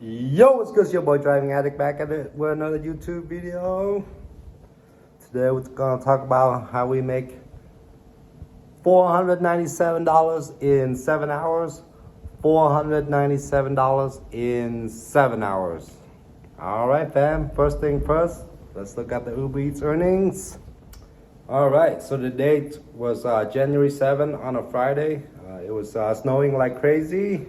Yo, what's good? It's your boy Driving Addict back at it with another YouTube video. Today we're gonna talk about how we make $497 in 7 hours. $497 in 7 hours. All right, fam. First thing first, let's look at the Uber Eats earnings. All right, so the date was January 7 on a Friday. It was snowing like crazy.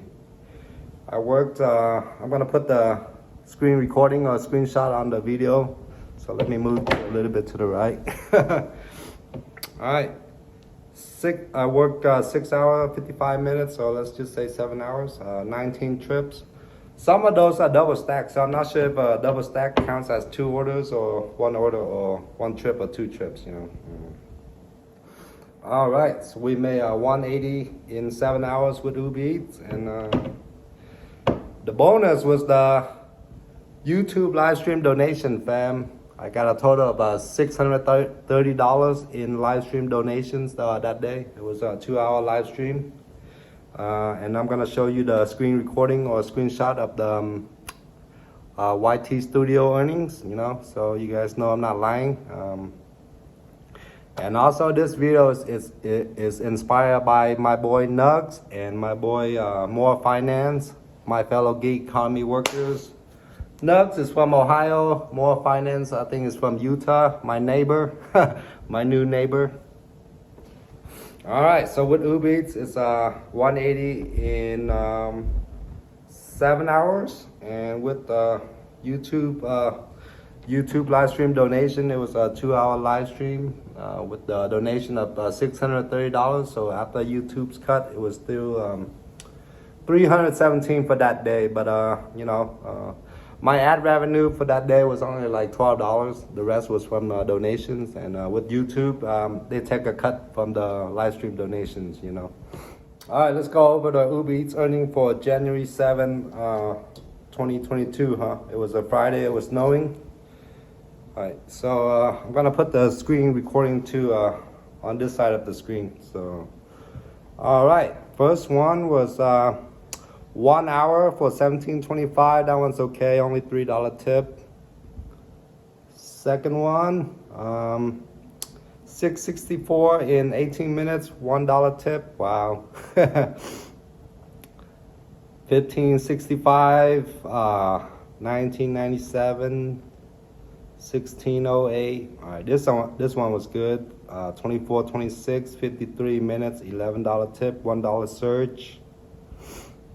I worked, I'm gonna put the screen recording or screenshot on the video. So let me move a little bit to the right. All right, I worked 6 hours, 55 minutes, so let's just say 7 hours, 19 trips. Some of those are double stacked, so I'm not sure if a double stack counts as 2 orders or 1 order or 1 trip or 2 trips, you know. All right, so we made 180 in 7 hours with Uber Eats, and the bonus was the YouTube live stream donation, fam. I got a total of $630 in live stream donations that day. It was a 2-hour live stream. And I'm gonna show you the screen recording or screenshot of the YT Studio earnings, you know, so you guys know I'm not lying. And also this video is inspired by my boy Nugs and my boy More Finance, my fellow gig economy workers. Nugs is from Ohio, More Finance I think is from Utah, my neighbor, my new neighbor. All right, so with Uber Eats, it's 180 in 7 hours, and with YouTube live stream donation, it was a 2-hour live stream with the donation of $630. So after YouTube's cut, it was still $317 for that day, but you know, my ad revenue for that day was only like $12. The rest was from donations, and with YouTube, they take a cut from the live stream donations, you know. All right, let's go over the Uber Eats earning for January 7, 2022, It was a Friday, it was snowing. All right, so I'm gonna put the screen recording to on this side of the screen. So, all right, first one was 1 hour for $17.25. That one's okay, only $3 tip. Second one, $6.64 in 18 minutes, $1 tip. Wow. $15.65, $19.97, $16.08. All right, this one was good. $24.26, 53 minutes, $11 tip, $1 surge.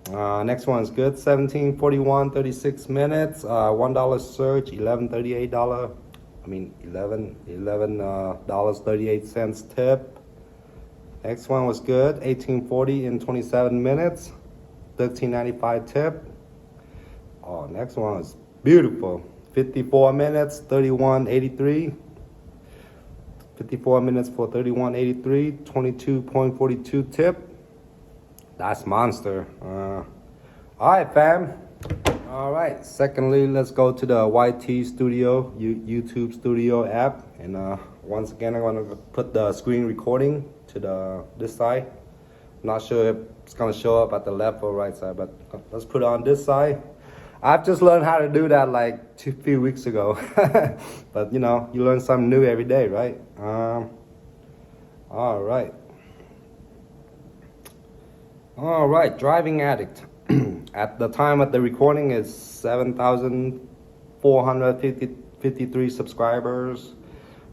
Next one is good. $17.41, 36 minutes, $1 surge, $11.38. I mean $11.38 tip. Next one was good. $18.40 in 27 minutes, $13.95 tip. Oh, next one was beautiful. 54 minutes, $31.83. 54 minutes for $31.83, $22.42 tip. That's monster. All right, fam. All right. Secondly, let's go to the YT Studio, YouTube Studio app. And once again, I'm going to put the screen recording to this side. I'm not sure if it's going to show up at the left or right side, but let's put it on this side. I've just learned how to do that like a few weeks ago. But, you know, you learn something new every day, right? All right. All right, Driving Addict. At the time of the recording is 7,453 subscribers.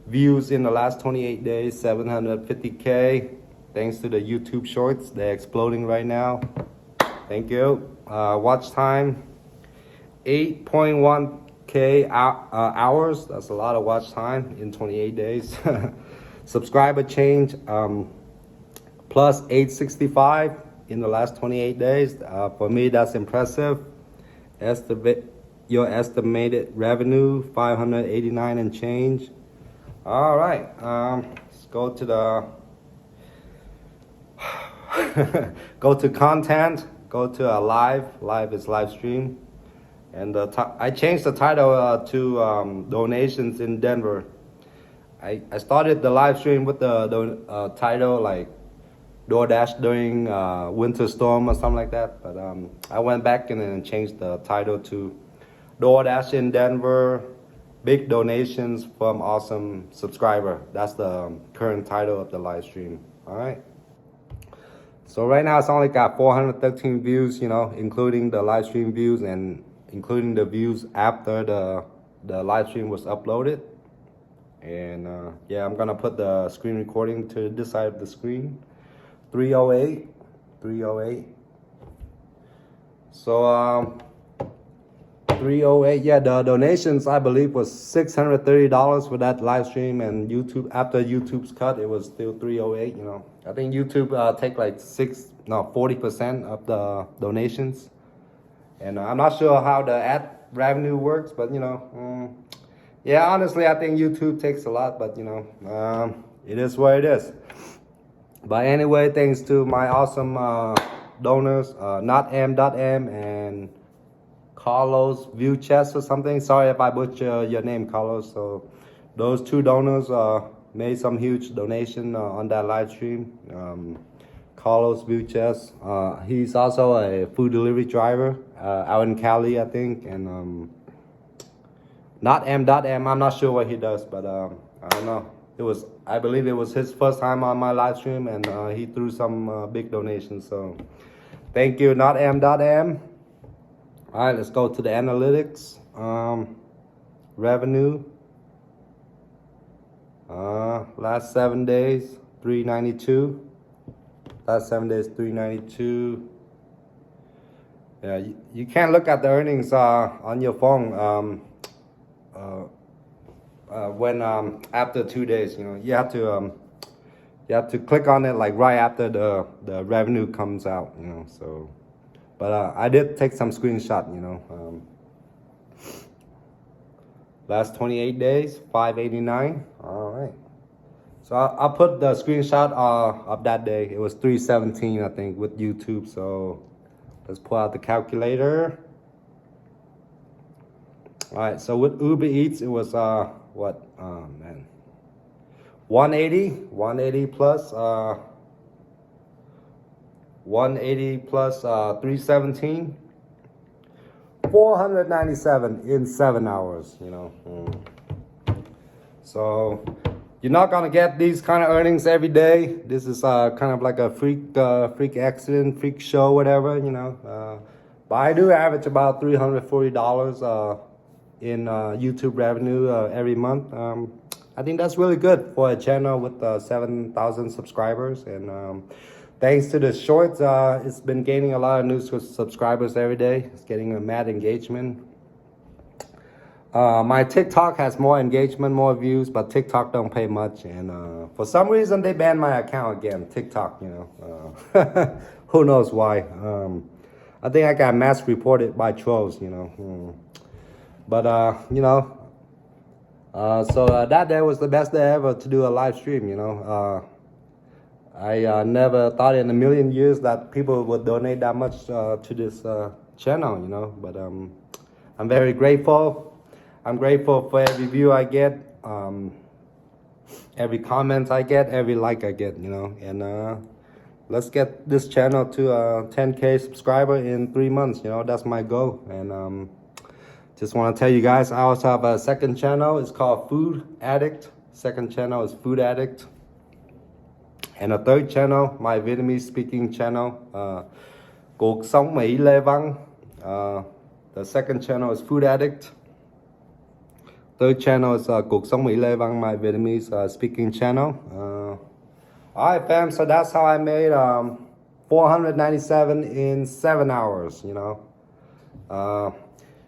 Views in the last 28 days, 750K. Thanks to the YouTube shorts, they're exploding right now. Thank you. Watch time, 8.1K hours. That's a lot of watch time in 28 days. Subscriber change, plus 865. in the last 28 days. For me, that's impressive. Your estimated revenue, 589 and change. All right, let's go to the go to content. Go to live. Live is live stream, and I changed the title to donations in Denver. I started the live stream with the title like DoorDash during winter storm or something like that. But I went back and then changed the title to DoorDash in Denver. Big donations from awesome subscriber. That's the current title of the live stream. All right. So right now it's only got 413 views, you know, including the live stream views and including the views after the live stream was uploaded. And yeah, I'm gonna put the screen recording to this side of the screen. 308. So 308, yeah, the donations I believe was $630 for that live stream, and YouTube, after YouTube's cut, it was still 308, you know. I think YouTube take like 40% of the donations. And I'm not sure how the ad revenue works, but you know, yeah, honestly, I think YouTube takes a lot, but you know, it is what it is. But anyway, thanks to my awesome donors, not M.M and Carlos View Chess or something. Sorry if I butcher your name, Carlos. So those two donors made some huge donation on that live stream. Carlos View Chess. He's also a food delivery driver out in Cali, I think. And not M.M. I'm not sure what he does, but I don't know. I believe it was his first time on my live stream, and he threw some big donations. So thank you, not M.M. All right, let's go to the analytics. Revenue. Last 7 days, 392. Last 7 days, 392. Yeah, you can't look at the earnings on your phone when after 2 days. You know, you have to click on it like right after the revenue comes out. You know, so. But I did take some screenshot, you know. Last 28 days, 589. All right. So I'll put the screenshot of that day. It was 317, I think, with YouTube. So let's pull out the calculator. All right. So with Uber Eats, it was what? Oh man. 180 plus. 180 plus 317, 497 in 7 hours, you know. So you're not gonna get these kind of earnings every day. This is kind of like a freak accident, freak show, whatever, you know. But I do average about $340 in YouTube revenue every month. I think that's really good for a channel with 7,000 subscribers. And thanks to the shorts, it's been gaining a lot of new subscribers every day. It's getting a mad engagement. My TikTok has more engagement, more views, but TikTok don't pay much. And for some reason, they banned my account again, TikTok, you know. Who knows why. I think I got mass reported by trolls, you know. But, you know, so that day was the best day ever to do a live stream, you know. I never thought in a million years that people would donate that much to this channel, you know. But I'm very grateful. I'm grateful for every view I get, every comment I get, every like I get, you know. And let's get this channel to 10K subscriber in 3 months, you know. That's my goal. And just want to tell you guys, I also have a second channel. It's called Food Addict. Second channel is Food Addict. And a third channel, my Vietnamese speaking channel, Cuộc Sống Mỹ Lê Văn. The second channel is Food Addict. Third channel is Cuộc Sống Mỹ Lê Văn, my Vietnamese speaking channel. All right, fam, so that's how I made 497 in 7 hours, you know.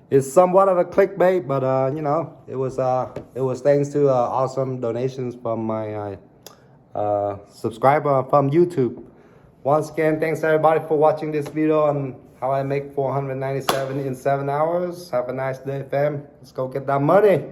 It's somewhat of a clickbait, but you know, it was thanks to awesome donations from my subscriber from YouTube. Once again, thanks everybody for watching this video on how I make 497 in 7 hours. Have a nice day, fam. Let's go get that money.